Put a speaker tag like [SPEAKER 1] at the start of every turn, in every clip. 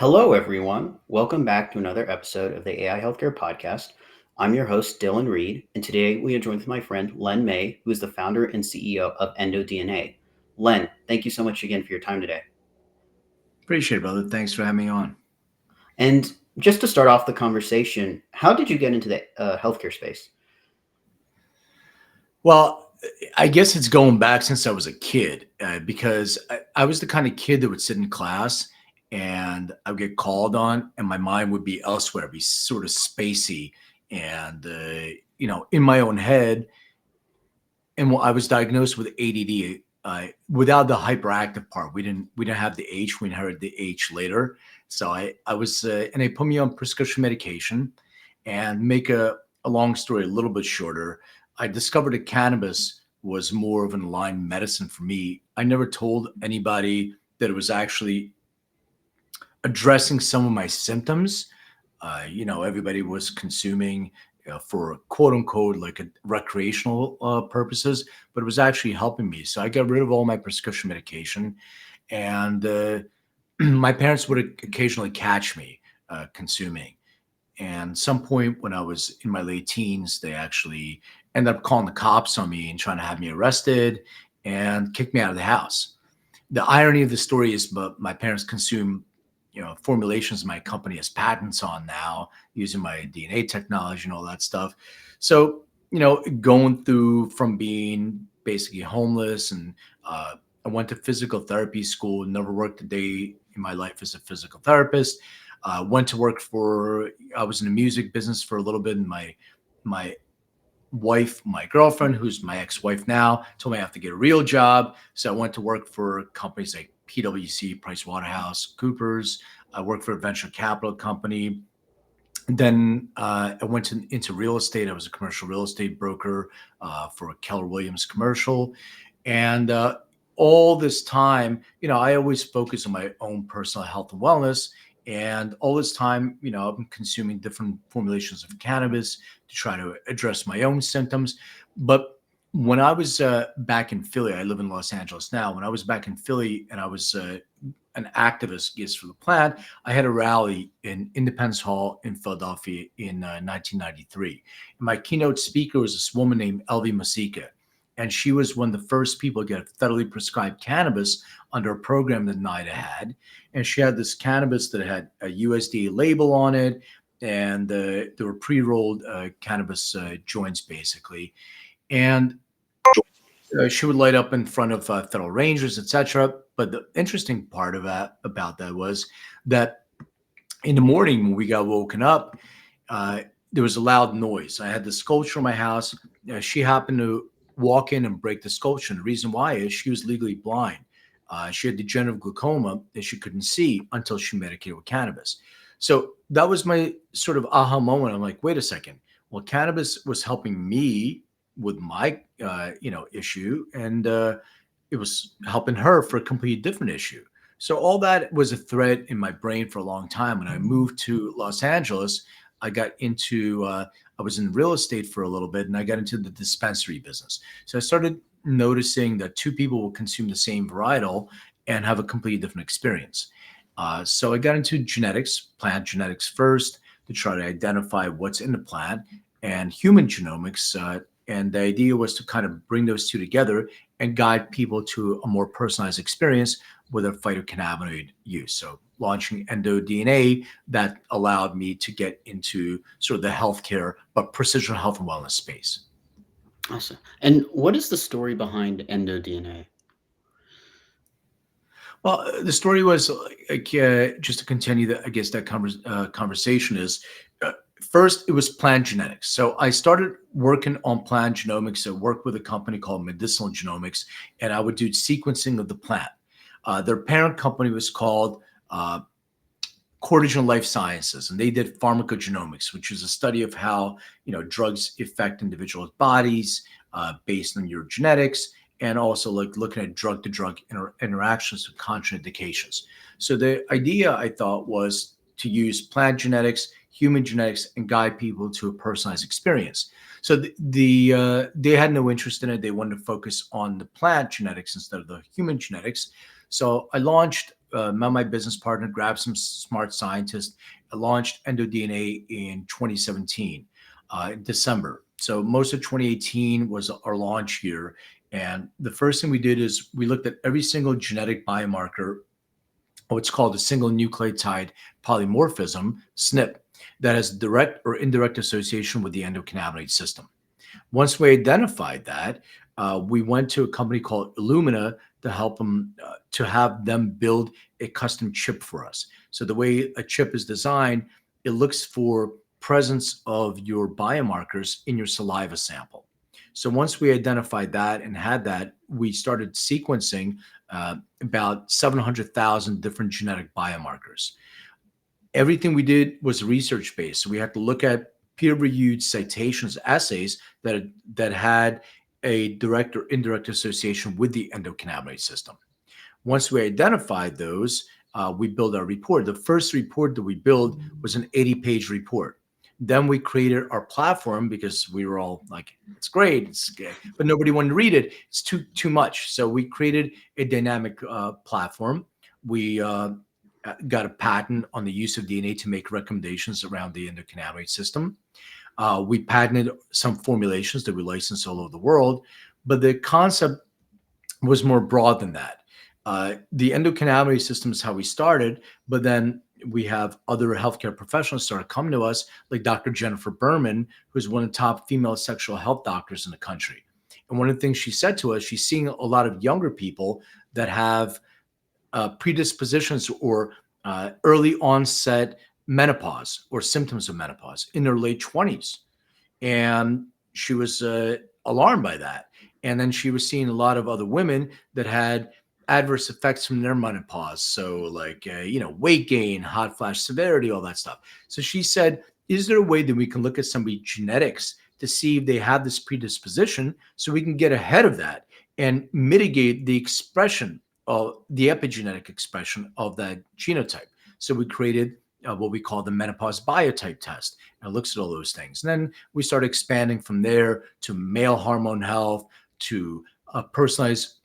[SPEAKER 1] Hello, everyone. Welcome back to another episode of the AI Healthcare Podcast. I'm your host, Dylan Reed, and today we are joined with my friend, Len May, who is the founder and CEO of EndoDNA. Len, thank you so much again for your time today.
[SPEAKER 2] Appreciate it, brother. Thanks for having me on.
[SPEAKER 1] And just to start off the conversation, how did you get into the healthcare space?
[SPEAKER 2] Well, I guess it's going back since I was a kid because I was the kind of kid that would sit in class and I would get called on and my mind would be elsewhere, be sort of spacey and, in my own head. And when I was diagnosed with ADD, without the hyperactive part. We didn't have the H. We inherited the H later. So I was, and they put me on prescription medication. And make a long story a little bit shorter, I discovered that cannabis was more of an aligned medicine for me. I never told anybody that it was actually addressing some of my symptoms. Everybody was consuming for quote unquote like a recreational purposes, but it was actually helping me. So I got rid of all my prescription medication, and my parents would occasionally catch me consuming. And some point when I was in my late teens, they actually ended up calling the cops on me and trying to have me arrested and kick me out of the house. The irony of the story is, but my parents consume, formulations my company has patents on now using my DNA technology and all that stuff. So, going through from being basically homeless and I went to physical therapy school, never worked a day in my life as a physical therapist. Went to work I was in the music business for a little bit, and my wife, my girlfriend, who's my ex-wife now, told me I have to get a real job. So I went to work for companies like PwC, Price Waterhouse, Coopers. I worked for a venture capital company. And then I went into real estate. I was a commercial real estate broker for Keller Williams Commercial. And all this time, I always focus on my own personal health and wellness. And all this time, I've been consuming different formulations of cannabis to try to address my own symptoms. But when I was back in Philly, I live in Los Angeles now. When I was back in Philly and I was an activist, I guess, for the plant, I had a rally in Independence Hall in Philadelphia in 1993. And my keynote speaker was this woman named Elvie Masika. And she was one of the first people to get federally prescribed cannabis under a program that NIDA had. And she had this cannabis that had a USDA label on it. And there were pre-rolled cannabis joints, basically. And she would light up in front of federal rangers, etc. But the interesting part about that was that in the morning when we got woken up, there was a loud noise. I had the sculpture in my house. She happened to walk in and break the sculpture. And the reason why is she was legally blind. She had degenerative glaucoma that she couldn't see until she medicated with cannabis. So that was my sort of aha moment. I'm like, wait a second. Well, cannabis was helping me with my, issue, and it was helping her for a completely different issue. So all that was a thread in my brain for a long time. When I moved to Los Angeles, I got into, I was in real estate for a little bit and I got into the dispensary business. So I started noticing that two people will consume the same varietal and have a completely different experience. So I got into genetics, plant genetics first, to try to identify what's in the plant, and human genomics. And the idea was to kind of bring those two together and guide people to a more personalized experience with a phytocannabinoid use. So launching EndoDNA, that allowed me to get into sort of the healthcare, but precision health and wellness space.
[SPEAKER 1] Awesome. And what is the story behind EndoDNA?
[SPEAKER 2] Well, the story was like, just to continue that, I guess that conversation is first it was plant genetics. So I started working on plant genomics. I worked with a company called Medicinal Genomics, and I would do sequencing of the plant. Their parent company was called Cortigen Life Sciences, and they did pharmacogenomics, which is a study of how drugs affect individuals' bodies based on your genetics, and also like looking at drug-to-drug interactions with contraindications. So the idea, I thought, was to use plant genetics, human genetics, and guide people to a personalized experience. So they had no interest in it. They wanted to focus on the plant genetics instead of the human genetics. So I launched met my business partner, grabbed some smart scientists, launched EndoDNA in 2017, in December. So most of 2018 was our launch year. And the first thing we did is we looked at every single genetic biomarker, what's called a single nucleotide polymorphism, SNP, that has direct or indirect association with the endocannabinoid system. Once we identified that, we went to a company called Illumina to help them to have them build a custom chip for us. So the way a chip is designed, it looks for presence of your biomarkers in your saliva sample. So once we identified that and had that, we started sequencing about 700,000 different genetic biomarkers. Everything we did was research based. So we had to look at peer-reviewed citations, essays that had a direct or indirect association with the endocannabinoid system. Once we identified those, we built our report. The first report that we built was an 80-page report. Then we created our platform because we were all like, it's great, but nobody wanted to read it. It's too much. So we created a dynamic platform. We got a patent on the use of DNA to make recommendations around the endocannabinoid system. We patented some formulations that we licensed all over the world, but the concept was more broad than that. The endocannabinoid system is how we started, but then we have other healthcare professionals started coming to us, like Dr. Jennifer Berman, who's one of the top female sexual health doctors in the country. And one of the things she said to us, she's seeing a lot of younger people that have predispositions or early onset menopause or symptoms of menopause in their late 20s. And she was alarmed by that. And then she was seeing a lot of other women that had adverse effects from their menopause. So like, weight gain, hot flash severity, all that stuff. So she said, is there a way that we can look at somebody's genetics to see if they have this predisposition so we can get ahead of that and mitigate the expression of the epigenetic expression of that genotype? So we created what we call the menopause biotype test, and it looks at all those things. And then we started expanding from there to male hormone health, to personalized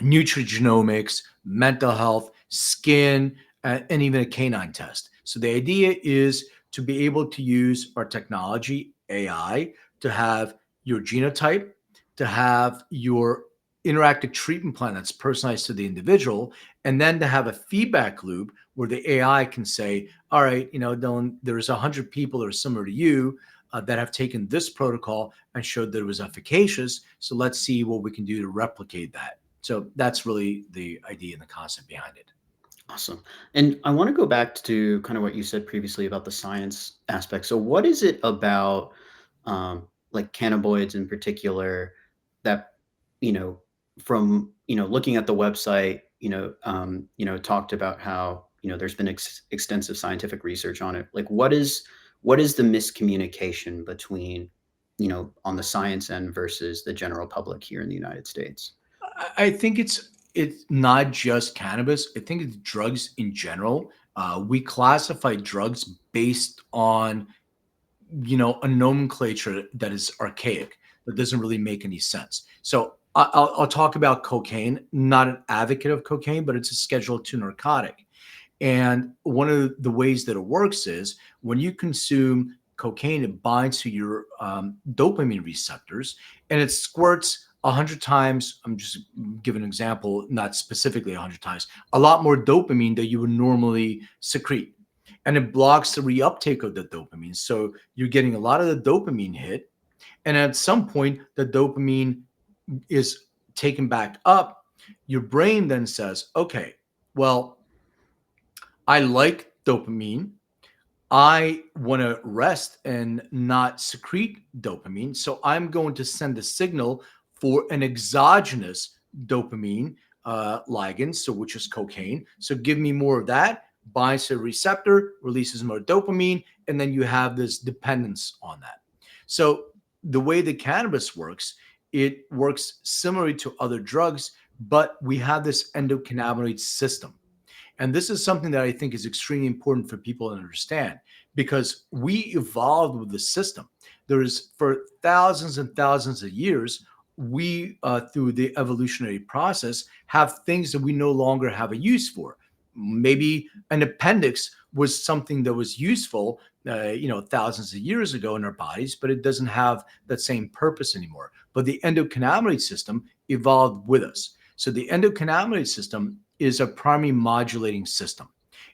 [SPEAKER 2] nutrigenomics, mental health, skin, and even a canine test. So the idea is to be able to use our technology, AI, to have your genotype, to have your interactive treatment plan that's personalized to the individual, and then to have a feedback loop where the AI can say, all right, Dylan, there's 100 people that are similar to you that have taken this protocol and showed that it was efficacious. So let's see what we can do to replicate that. So that's really the idea and the concept behind it.
[SPEAKER 1] Awesome. And I want to go back to kind of what you said previously about the science aspect. So what is it about like cannabinoids in particular that, you know, from, looking at the website, talked about how, there's been extensive scientific research on it. Like what is the miscommunication between, on the science end versus the general public here in the United States?
[SPEAKER 2] I think it's not just cannabis. I think it's drugs in general. We classify drugs based on a nomenclature that is archaic, that doesn't really make any sense. So I'll talk about cocaine. Not an advocate of cocaine, but it's a Schedule II narcotic. And one of the ways that it works is when you consume cocaine, it binds to your dopamine receptors and it squirts 100 times. I'm just giving an example, not specifically 100 times, a lot more dopamine that you would normally secrete. And it blocks the reuptake of the dopamine. So you're getting a lot of the dopamine hit. And at some point, the dopamine is taken back up. Your brain then says, okay, well, I like dopamine. I want to rest and not secrete dopamine. So I'm going to send a signal for an exogenous dopamine ligand, so which is cocaine. So give me more of that, binds to a receptor, releases more dopamine, and then you have this dependence on that. So the way the cannabis works, it works similarly to other drugs, but we have this endocannabinoid system. And this is something that I think is extremely important for people to understand because we evolved with the system. There is, for thousands and thousands of years, we, through the evolutionary process, have things that we no longer have a use for. Maybe an appendix was something that was useful, thousands of years ago in our bodies, but it doesn't have that same purpose anymore. But the endocannabinoid system evolved with us. So the endocannabinoid system is a primary modulating system.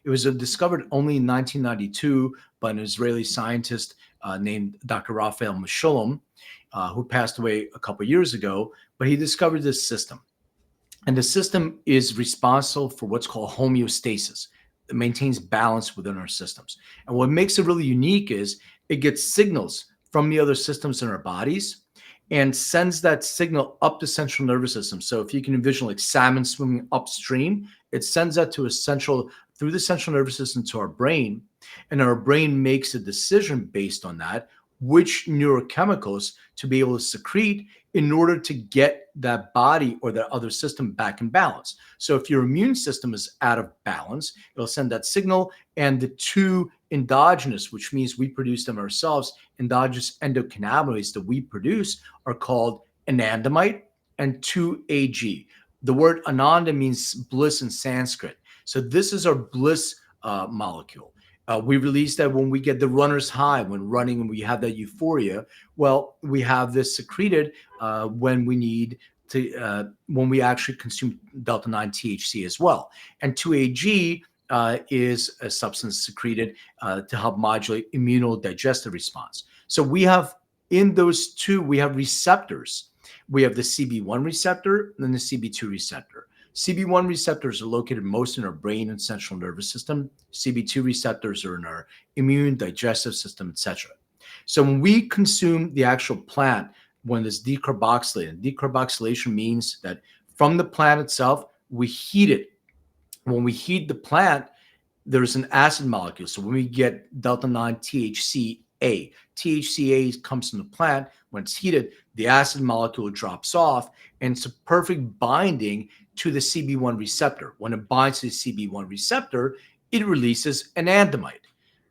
[SPEAKER 2] It was discovered only in 1992 by an Israeli scientist named Dr. Raphael Mechoulam, who passed away a couple of years ago. But he discovered this system. And the system is responsible for what's called homeostasis. It maintains balance within our systems. And what makes it really unique is it gets signals from the other systems in our bodies and sends that signal up the central nervous system. So if you can envision like salmon swimming upstream, it sends that through the central nervous system to our brain. And our brain makes a decision based on that, which neurochemicals to be able to secrete in order to get that body or that other system back in balance. So if your immune system is out of balance, it'll send that signal, and the two endogenous, which means we produce them ourselves, endogenous endocannabinoids that we produce are called anandamide and 2-AG. The word ananda means bliss in Sanskrit. So this is our bliss molecule. We release that when we get the runner's high, when running, and we have that euphoria. Well, we have this secreted when we need to, when we actually consume delta 9 THC as well. And 2-AG is a substance secreted to help modulate immunodigestive response. So we have in those two, we have receptors. We have the CB1 receptor and the CB2 receptor. CB1 receptors are located most in our brain and central nervous system. CB2 receptors are in our immune, digestive system, etc. So when we consume the actual plant, when it's decarboxylated, decarboxylation means that from the plant itself, we heat it. When we heat the plant, there's an acid molecule. So when we get delta 9 THCA, THCA comes from the plant. When it's heated, the acid molecule drops off, and it's a perfect binding to the CB1 receptor. When it binds to the CB1 receptor, it releases anandamide.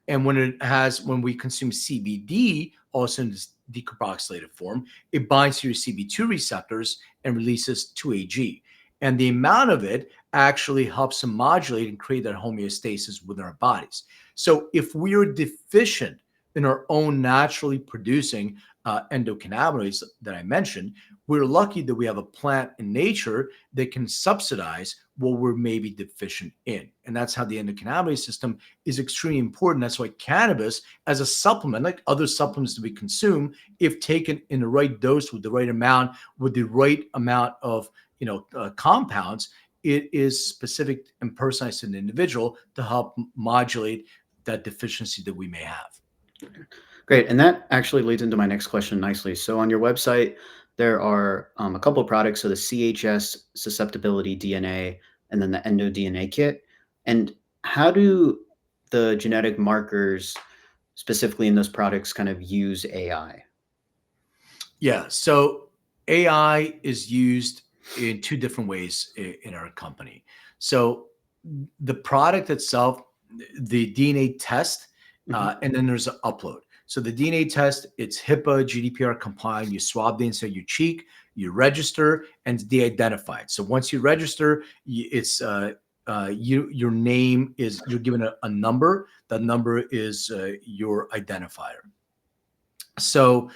[SPEAKER 2] And when we consume CBD, also in this decarboxylated form, it binds to your CB2 receptors and releases 2-AG. And the amount of it actually helps to modulate and create that homeostasis within our bodies. So if we are deficient in our own naturally producing endocannabinoids that I mentioned, we're lucky that we have a plant in nature that can subsidize what we're maybe deficient in. And that's how the endocannabinoid system is extremely important. That's why cannabis as a supplement, like other supplements that we consume, if taken in the right dose with the right amount of compounds, it is specific and personalized to an individual to help modulate that deficiency that we may have.
[SPEAKER 1] Great. And that actually leads into my next question nicely. So on your website, there are a couple of products. So the CHS susceptibility DNA and then the EndoDNA kit. And how do the genetic markers specifically in those products kind of use AI?
[SPEAKER 2] Yeah. So AI is used in two different ways in our company. So the product itself, the DNA test, and then there's an upload. So the DNA test, it's HIPAA, GDPR compliant. You swab the inside your cheek, you register, and it's de-identified. So once you register, it's your name is, you're given a number. That number is your identifier. So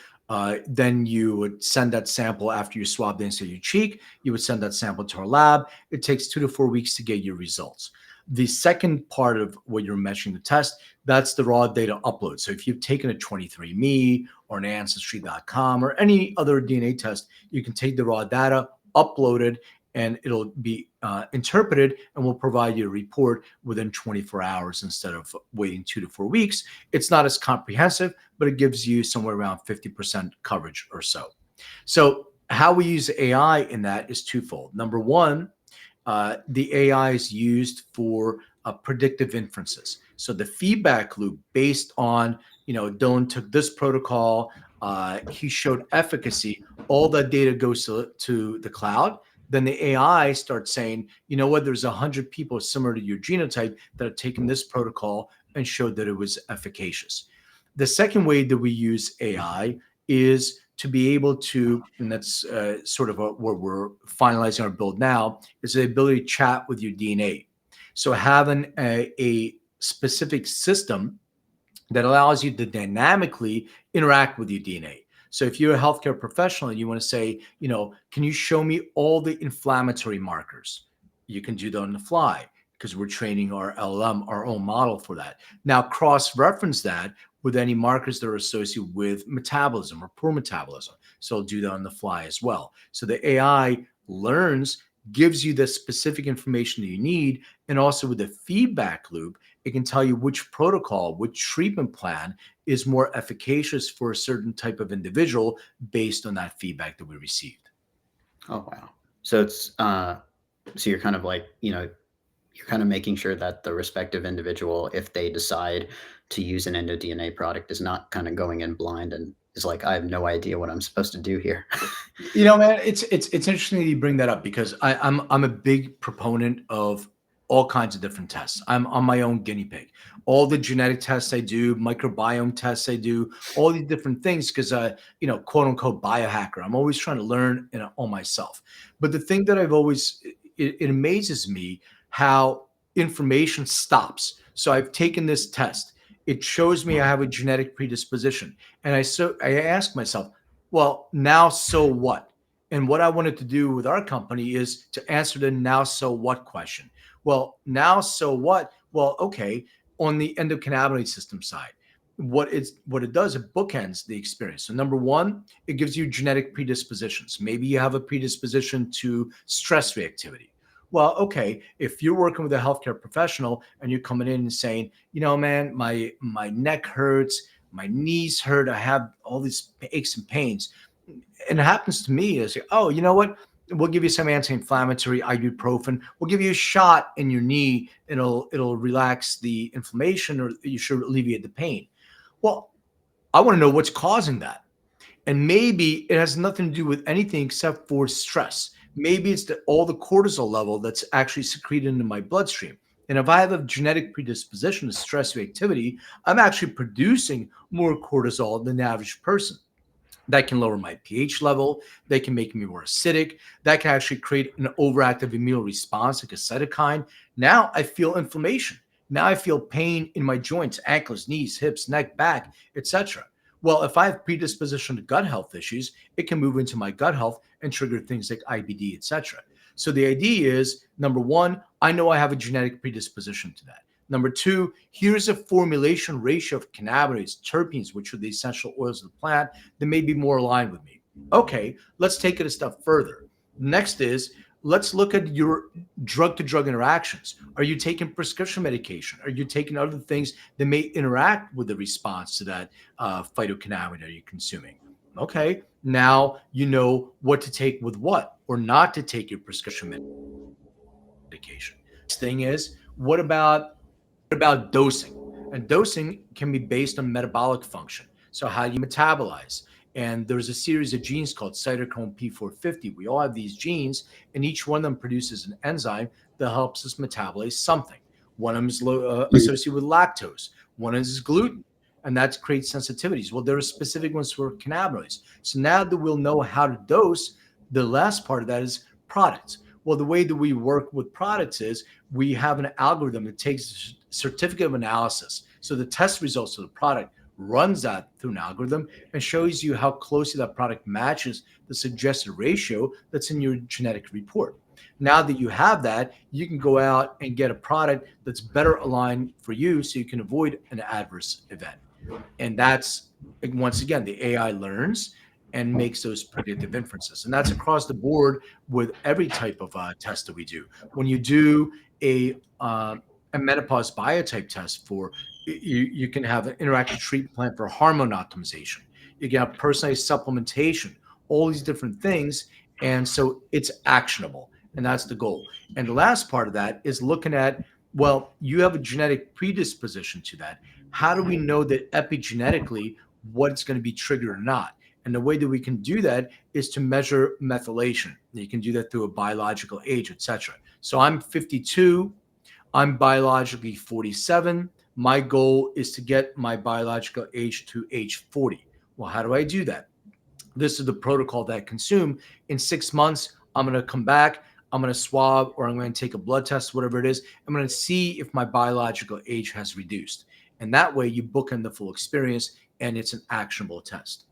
[SPEAKER 2] then you would send that sample after you swab the inside of your cheek. You would send that sample to our lab. It takes 2 to 4 weeks to get your results. The second part of what you're measuring the test, that's the raw data upload. So if you've taken a 23andMe or an Ancestry.com or any other DNA test, you can take the raw data, upload it, and it'll be interpreted, and we'll provide you a report within 24 hours instead of waiting 2 to 4 weeks. It's not as comprehensive, but it gives you somewhere around 50% coverage or so. So how we use AI in that is twofold. Number one, the AI is used for predictive inferences. So the feedback loop based on, Dylan took this protocol, he showed efficacy, all that data goes to the cloud. Then the AI starts saying, you know what, there's 100 people similar to your genotype that have taken this protocol and showed that it was efficacious. The second way that we use AI is to be able to, and that's sort of what we're finalizing our build now, is the ability to chat with your DNA. So having a specific system that allows you to dynamically interact with your DNA. So if you're a healthcare professional and you want to say, can you show me all the inflammatory markers? You can do that on the fly because we're training our LLM, our own model for that. Now, cross-reference that with any markers that are associated with metabolism or poor metabolism. So I'll do that on the fly as well. So the AI learns, gives you the specific information that you need, and also with the feedback loop, it can tell you which protocol, which treatment plan is more efficacious for a certain type of individual based on that feedback that we received.
[SPEAKER 1] Oh wow. So it's so you're kind of like, you're kind of making sure that the respective individual, if they decide to use an EndoDNA product, is not kind of going in blind and is like, I have no idea what I'm supposed to do here.
[SPEAKER 2] Man, it's interesting that you bring that up because I'm a big proponent of all kinds of different tests. I'm on my own guinea pig. All the genetic tests I do, microbiome tests I do, all these different things because quote unquote biohacker. I'm always trying to learn on myself. But the thing that I've always it amazes me how information stops. So I've taken this test. It shows me I have a genetic predisposition, and I ask myself, well, now so what? And what I wanted to do with our company is to answer the now so what question. Well, now so what? Well, okay, on the endocannabinoid system side, what it does, it bookends the experience. So number one, it gives you genetic predispositions. Maybe you have a predisposition to stress reactivity. Well, okay, if you're working with a healthcare professional and you're coming in and saying, man, my neck hurts, my knees hurt, I have all these aches and pains. And it happens to me is, oh, you know what? We'll give you some anti-inflammatory ibuprofen. We'll give you a shot in your knee. It'll relax the inflammation, or you should alleviate the pain. Well, I want to know what's causing that. And maybe it has nothing to do with anything except for stress. Maybe it's all the cortisol level that's actually secreted into my bloodstream. And if I have a genetic predisposition to stress reactivity, I'm actually producing more cortisol than the average person. That can lower my pH level. They can make me more acidic. That can actually create an overactive immune response, like a cytokine. Now I feel inflammation. Now I feel pain in my joints, ankles, knees, hips, neck, back, etc. Well, if I have predisposition to gut health issues, it can move into my gut health and trigger things like IBD, etc. So the idea is, number one, I know I have a genetic predisposition to that. Number two, here's a formulation ratio of cannabinoids, terpenes, which are the essential oils of the plant, that may be more aligned with me. Okay, let's take it a step further. Next is, let's look at your drug to drug interactions. Are you taking prescription medication? Are you taking other things that may interact with the response to that phytocannabinoid you're consuming? Okay, now you know what to take with what, or not to take your prescription medication. Next thing is, what about dosing? And dosing can be based on metabolic function. So how you metabolize. And there's a series of genes called cytochrome P450. We all have these genes, and each one of them produces an enzyme that helps us metabolize something. One of them is associated with lactose. One is gluten, and that creates sensitivities. Well, there are specific ones for cannabinoids. So now that we'll know how to dose, the last part of that is products. Well, the way that we work with products is we have an algorithm that takes a certificate of analysis. So the test results of the product runs that through an algorithm and shows you how closely that product matches the suggested ratio that's in your genetic report. Now that you have that, you can go out and get a product that's better aligned for you so you can avoid an adverse event. And that's, once again, the AI learns and makes those predictive inferences. And that's across the board with every type of test that we do. When you do a menopause biotype test for, you can have an interactive treatment plan for hormone optimization. You can have personalized supplementation, all these different things. And so it's actionable. And that's the goal. And the last part of that is looking at, well, you have a genetic predisposition to that. How do we know that epigenetically what's going to be triggered or not? And the way that we can do that is to measure methylation. You can do that through a biological age, etc. So I'm 52. I'm biologically 47. My goal is to get my biological age to age 40. Well, how do I do that? This is the protocol that I consume. In 6 months, I'm going to come back. I'm going to swab or I'm going to take a blood test, whatever it is. I'm going to see if my biological age has reduced. And that way you book in the full experience and it's an actionable test.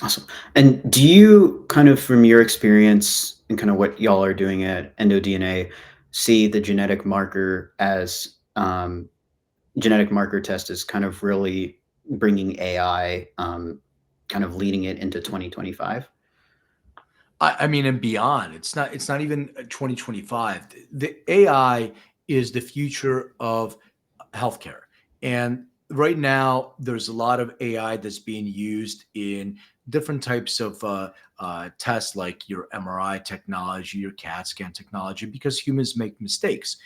[SPEAKER 1] Awesome. And do you kind of, from your experience and kind of what y'all are doing at EndoDNA, see the genetic marker test as kind of really bringing AI, kind of leading it into 2025?
[SPEAKER 2] I mean, and beyond. It's not even 2025. The AI is the future of healthcare. And right now, there's a lot of AI that's being used in different types of tests, like your MRI technology, your CAT scan technology, because humans make mistakes.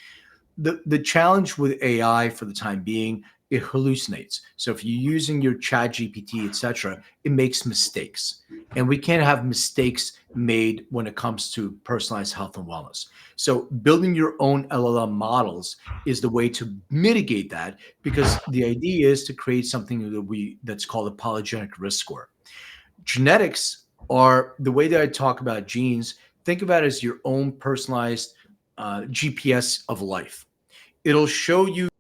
[SPEAKER 2] The challenge with AI for the time being, it hallucinates. So if you're using your chat GPT, etc., it makes mistakes. And we can't have mistakes made when it comes to personalized health and wellness. So building your own LLM models is the way to mitigate that, because the idea is to create something that's called a polygenic risk score. Genetics are the way that I talk about genes. Think about it as your own personalized GPS of life. It'll show you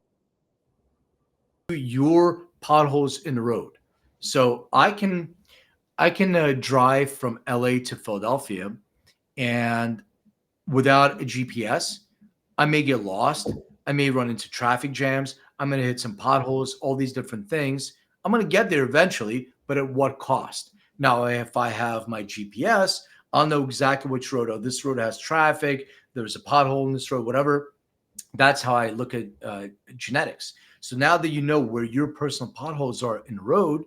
[SPEAKER 2] your potholes in the road. So I can drive from LA to Philadelphia, and without a GPS, I may get lost. I may run into traffic jams. I'm going to hit some potholes, all these different things. I'm going to get there eventually, but at what cost? Now, if I have my GPS, I'll know exactly which road. Oh, this road has traffic. There's a pothole in this road, whatever. That's how I look at genetics. So now that you know where your personal potholes are in the road,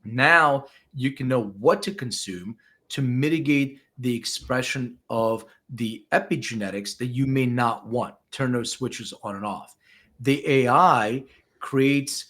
[SPEAKER 2] now you can know what to consume to mitigate the expression of the epigenetics that you may not want. Turn those switches on and off. The AI creates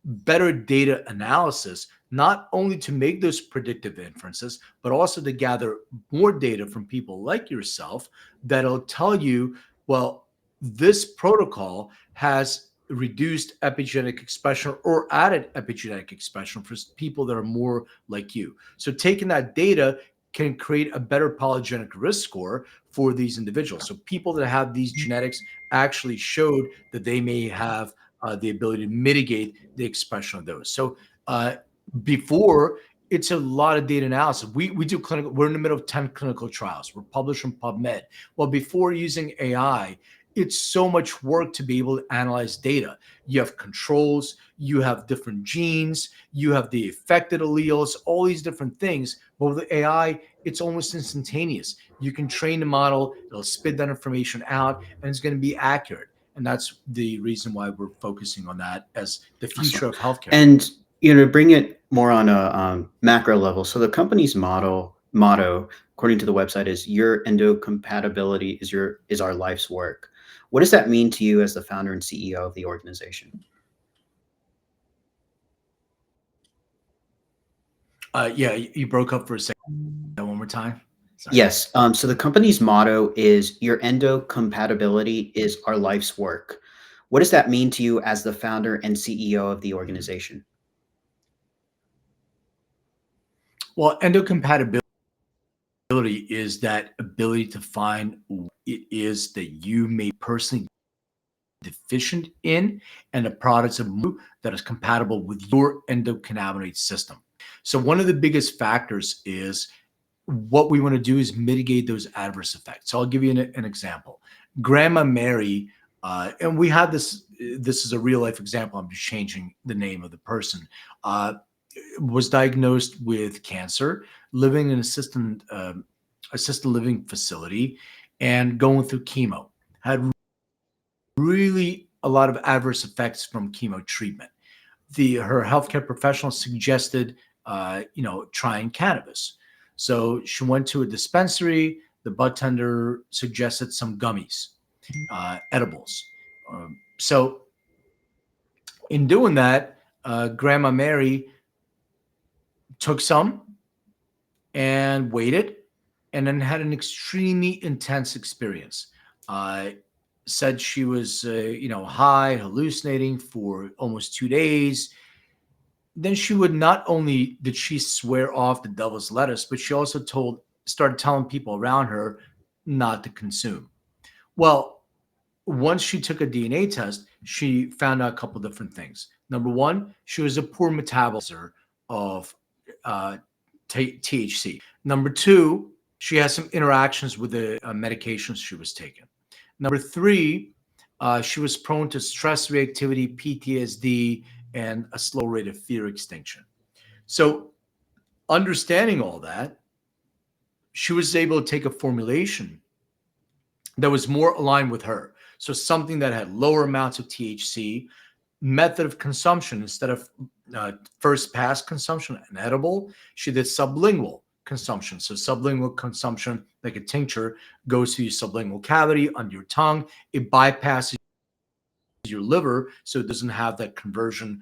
[SPEAKER 2] better data analysis, not only to make those predictive inferences, but also to gather more data from people like yourself that'll tell you, well, this protocol has reduced epigenetic expression or added epigenetic expression for people that are more like you. So taking that data can create a better polygenic risk score for these individuals. So people that have these genetics actually showed that they may have the ability to mitigate the expression of those. So uh, before, it's a lot of data analysis. We do clinical. We're in the middle of 10 clinical trials. We're published from PubMed. Well, before using AI, it's so much work to be able to analyze data. You have controls, you have different genes, you have the affected alleles, all these different things. But with AI, it's almost instantaneous. You can train the model, it'll spit that information out, and it's going to be accurate. And that's the reason why we're focusing on that as the future
[SPEAKER 1] Awesome.
[SPEAKER 2] of healthcare.
[SPEAKER 1] And bring it more on a macro level. So the company's motto, according to the website, is "Your endocompatibility is our life's work." What does that mean to you as the founder and CEO of the organization?
[SPEAKER 2] Yeah, you broke up for a second. One more time. Sorry.
[SPEAKER 1] Yes. So the company's motto is "Your endocompatibility is our life's work." What does that mean to you as the founder and CEO of the organization?
[SPEAKER 2] Well, endocompatibility is that ability to find what it is that you may personally deficient in, and the products of that is compatible with your endocannabinoid system. So one of the biggest factors is what we want to do is mitigate those adverse effects. So I'll give you an example. Grandma Mary, and we had this. This is a real life example. I'm just changing the name of the person. Was diagnosed with cancer, living in assisted living facility, and going through chemo. Had really a lot of adverse effects from chemo treatment. Her healthcare professional suggested, trying cannabis. So she went to a dispensary. The bud tender suggested some gummies, edibles. So in doing that, Grandma Mary took some and waited, and then had an extremely intense experience. Uh, Said she was, high, hallucinating for almost 2 days. Then she would not only did she swear off the devil's lettuce, but she also started telling people around her, not to consume. Well, once she took a DNA test, she found out a couple different things. Number one, she was a poor metabolizer of uh, THC. Number two, she has some interactions with the medications she was taking. Number three, she was prone to stress reactivity, PTSD, and a slow rate of fear extinction. So, understanding all that, she was able to take a formulation that was more aligned with her. So, something that had lower amounts of THC, method of consumption instead of first pass consumption and edible, she did sublingual consumption. So sublingual consumption, like a tincture, goes through your sublingual cavity under your tongue. It bypasses your liver, so it doesn't have that conversion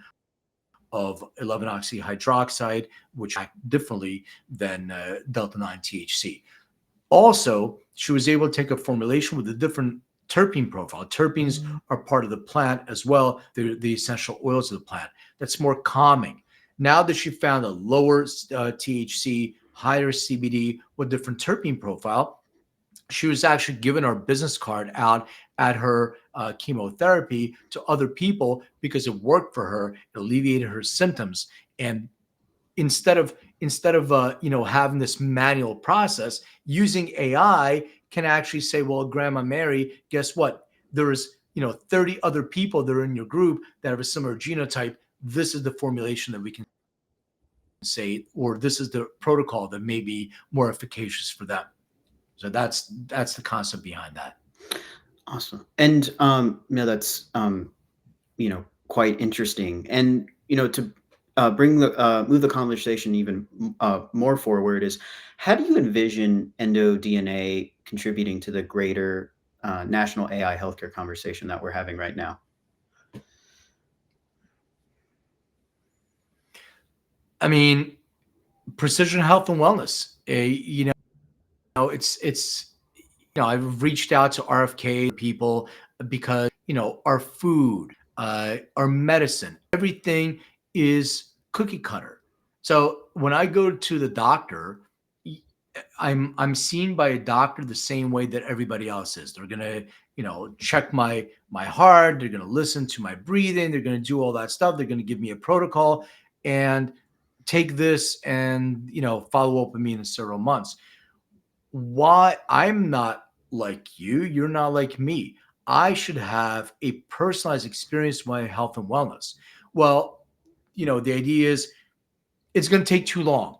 [SPEAKER 2] of 11-oxyhydroxide, which act differently than delta 9 THC. Also, she was able to take a formulation with a different terpene profile. Terpenes are part of the plant as well. They're the essential oils of the plant. That's more calming. Now that she found a lower THC, higher CBD with different terpene profile, she was actually given our business card out at her chemotherapy to other people because it worked for her. It alleviated her symptoms. And instead of having this manual process, using AI can actually say, well, Grandma Mary, guess what? There is 30 other people that are in your group that have a similar genotype. This is the formulation that we can say, or this is the protocol that may be more efficacious for them. So that's the concept behind that.
[SPEAKER 1] Awesome. And that's quite interesting. And to bring the move the conversation even more forward is, how do you envision EndoDNA contributing to the greater national AI healthcare conversation that we're having right now?
[SPEAKER 2] I mean, precision health and wellness. It's I've reached out to RFK people because our food, our medicine, everything is cookie cutter. So when I go to the doctor, I'm seen by a doctor the same way that everybody else is. They're gonna check my heart. They're gonna listen to my breathing. They're gonna do all that stuff. They're gonna give me a protocol and take this and follow up with me in several months. Why I'm not like you, you're not like me. I should have a personalized experience with my health and wellness. Well, the idea is it's going to take too long.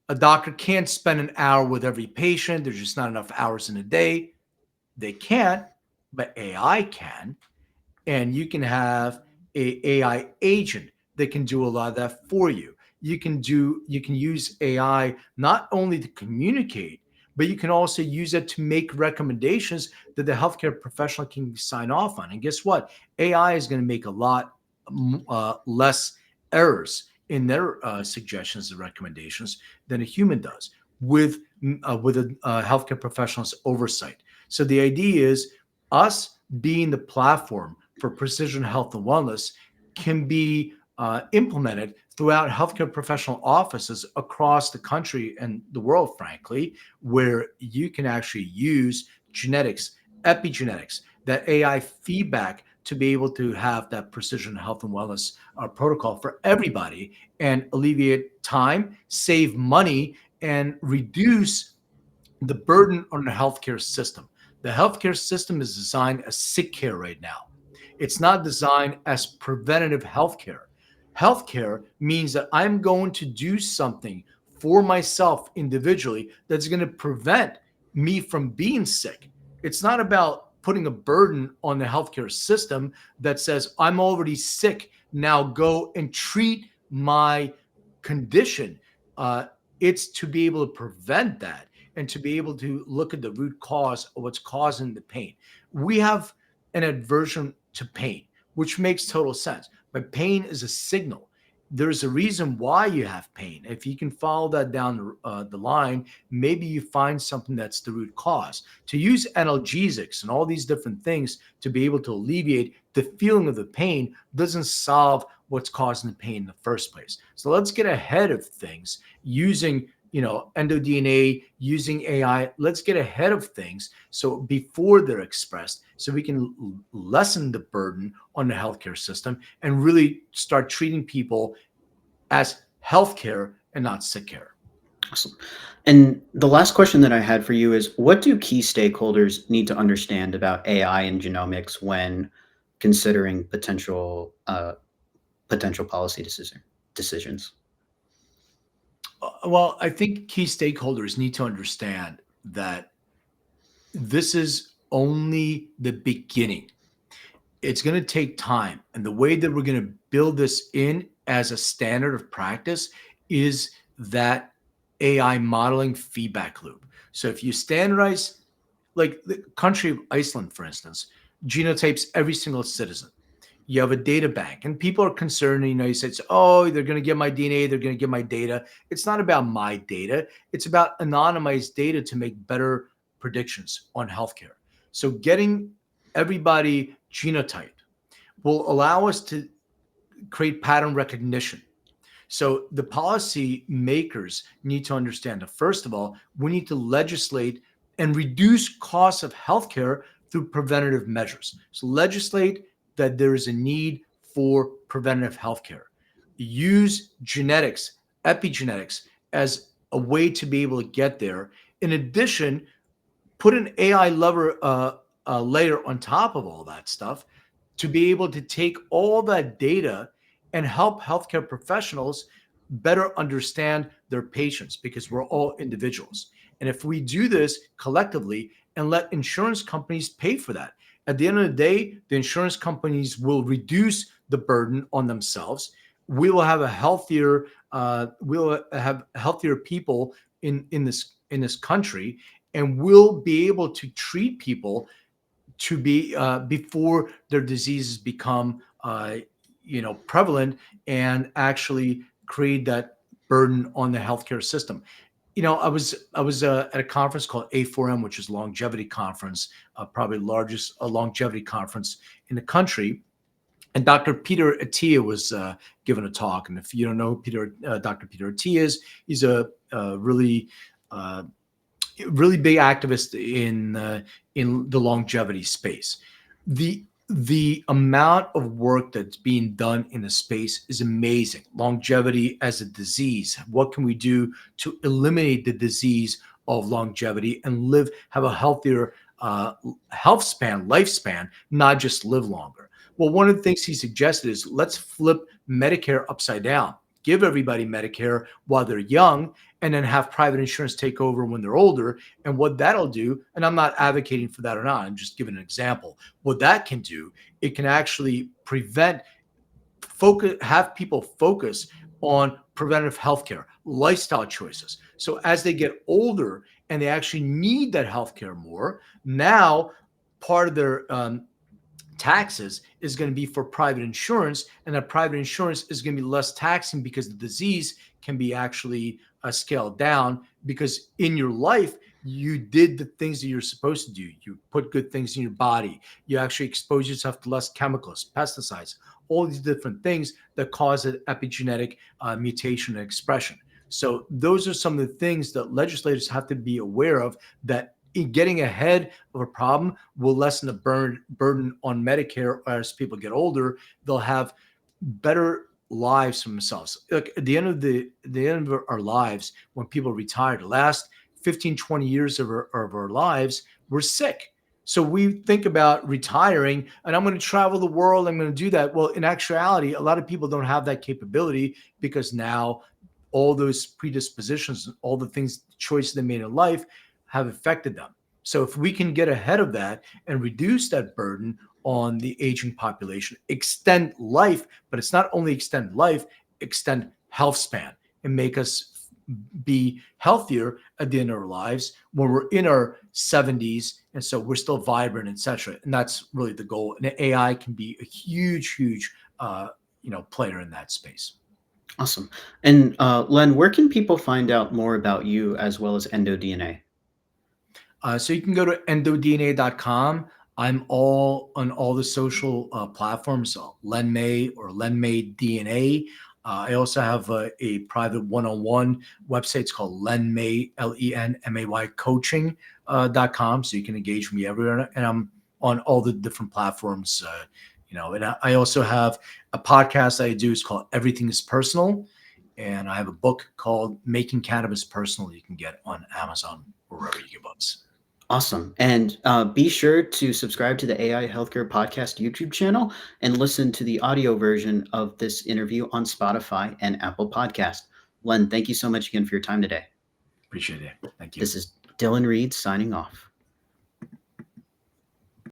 [SPEAKER 2] A doctor can't spend an hour with every patient. There's just not enough hours in a day. They can't, but AI can. And you can have a AI agent that can do a lot of that for you. You can use AI not only to communicate, but you can also use it to make recommendations that the healthcare professional can sign off on. And guess what? AI is going to make a lot less errors in their suggestions and recommendations than a human does with a healthcare professional's oversight. So the idea is us being the platform for precision health and wellness can be implemented throughout healthcare professional offices across the country and the world, frankly, where you can actually use genetics, epigenetics, that AI feedback to be able to have that precision health and wellness protocol for everybody and alleviate time, save money, and reduce the burden on the healthcare system. The healthcare system is designed as sick care right now. It's not designed as preventative healthcare. Healthcare means that I'm going to do something for myself individually that's going to prevent me from being sick. It's not about putting a burden on the healthcare system that says, I'm already sick. Now go and treat my condition. Uh, it's to be able to prevent that and to be able to look at the root cause of what's causing the pain. We have an aversion to pain, which makes total sense. But pain is a signal. There's a reason why you have pain. If you can follow that down the line, maybe you find something that's the root cause. To use analgesics and all these different things to be able to alleviate the feeling of the pain doesn't solve what's causing the pain in the first place. So let's get ahead of things using EndoDNA using AI. Let's get ahead of things so before they're expressed, so we can lessen the burden on the healthcare system and really start treating people as healthcare and not sick care.
[SPEAKER 1] Awesome. And the last question that I had for you is, what do key stakeholders need to understand about AI and genomics when considering potential policy decisions?
[SPEAKER 2] Well, I think key stakeholders need to understand that this is only the beginning. It's going to take time. And the way that we're going to build this in as a standard of practice is that AI modeling feedback loop. So if you standardize, like the country of Iceland, for instance, genotypes every single citizen. You have a data bank, and people are concerned in the United States, oh, they're going to get my DNA, they're going to get my data. It's not about my data, it's about anonymized data to make better predictions on healthcare. So getting everybody genotyped will allow us to create pattern recognition. So the policy makers need to understand that, first of all, we need to legislate and reduce costs of healthcare through preventative measures. So legislate that there is a need for preventative healthcare. Use genetics, epigenetics as a way to be able to get there. In addition, put an AI layer on top of all that stuff to be able to take all that data and help healthcare professionals better understand their patients, because we're all individuals. And if we do this collectively and let insurance companies pay for that, at the end of the day, the insurance companies will reduce the burden on themselves. We will have a healthier, we'll have healthier people in this country, and we'll be able to treat people to be before their diseases become prevalent and actually create that burden on the healthcare system. I was at a conference called A4M, which is longevity conference, probably largest longevity conference in the country. And Dr. Peter Attia was giving a talk. And if you don't know who Dr. Peter Attia is, he's a uh, really big activist in the longevity space. The amount of work that's being done in the space is amazing. Longevity as a disease. What can we do to eliminate the disease of longevity and have a healthier lifespan, not just live longer? Well, one of the things he suggested is, let's flip Medicare upside down. Give everybody Medicare while they're young, and then have private insurance take over when they're older. And what that'll do, and I'm not advocating for that or not, I'm just giving an example. What that can do, it can actually have people focus on preventative healthcare, lifestyle choices. So as they get older and they actually need that healthcare more, now part of their taxes is going to be for private insurance, and that private insurance is going to be less taxing because the disease can be actually scaled down, because in your life you did the things that you're supposed to do. You put good things in your body, you actually expose yourself to less chemicals, pesticides, all these different things that cause an epigenetic mutation and expression. So those are some of the things that legislators have to be aware of, that in getting ahead of a problem will lessen the burden on Medicare. As people get older, they'll have better lives for themselves. Look, at the end of our lives, when people retire, the last 15, 20 years of our lives, we're sick. So we think about retiring and I'm going to travel the world, I'm going to do that. Well, in actuality, a lot of people don't have that capability, because now all those predispositions, all the things, choices they made in life have affected them. So if we can get ahead of that and reduce that burden on the aging population, extend life, but it's not only extend life, extend health span, and make us be healthier at the end of our lives when we're in our 70s, and so we're still vibrant, etc. And that's really the goal. And AI can be a huge player in that space.
[SPEAKER 1] Awesome. And Len, where can people find out more about you as well as EndoDNA?
[SPEAKER 2] So you can go to endodna.com. I'm all on all the social platforms, Len May or Len May DNA. I also have a private one-on-one website. It's called Len May, LenMay coaching.com. So you can engage with me everywhere. And I'm on all the different platforms, and I also have a podcast I do. It's called Everything is Personal. And I have a book called Making Cannabis Personal you can get on Amazon or wherever you get books.
[SPEAKER 1] Awesome. And be sure to subscribe to the AI Healthcare Podcast YouTube channel and listen to the audio version of this interview on Spotify and Apple Podcast. Len, thank you so much again for your time today.
[SPEAKER 2] Appreciate it. Thank you.
[SPEAKER 1] This is Dylan Reed signing off.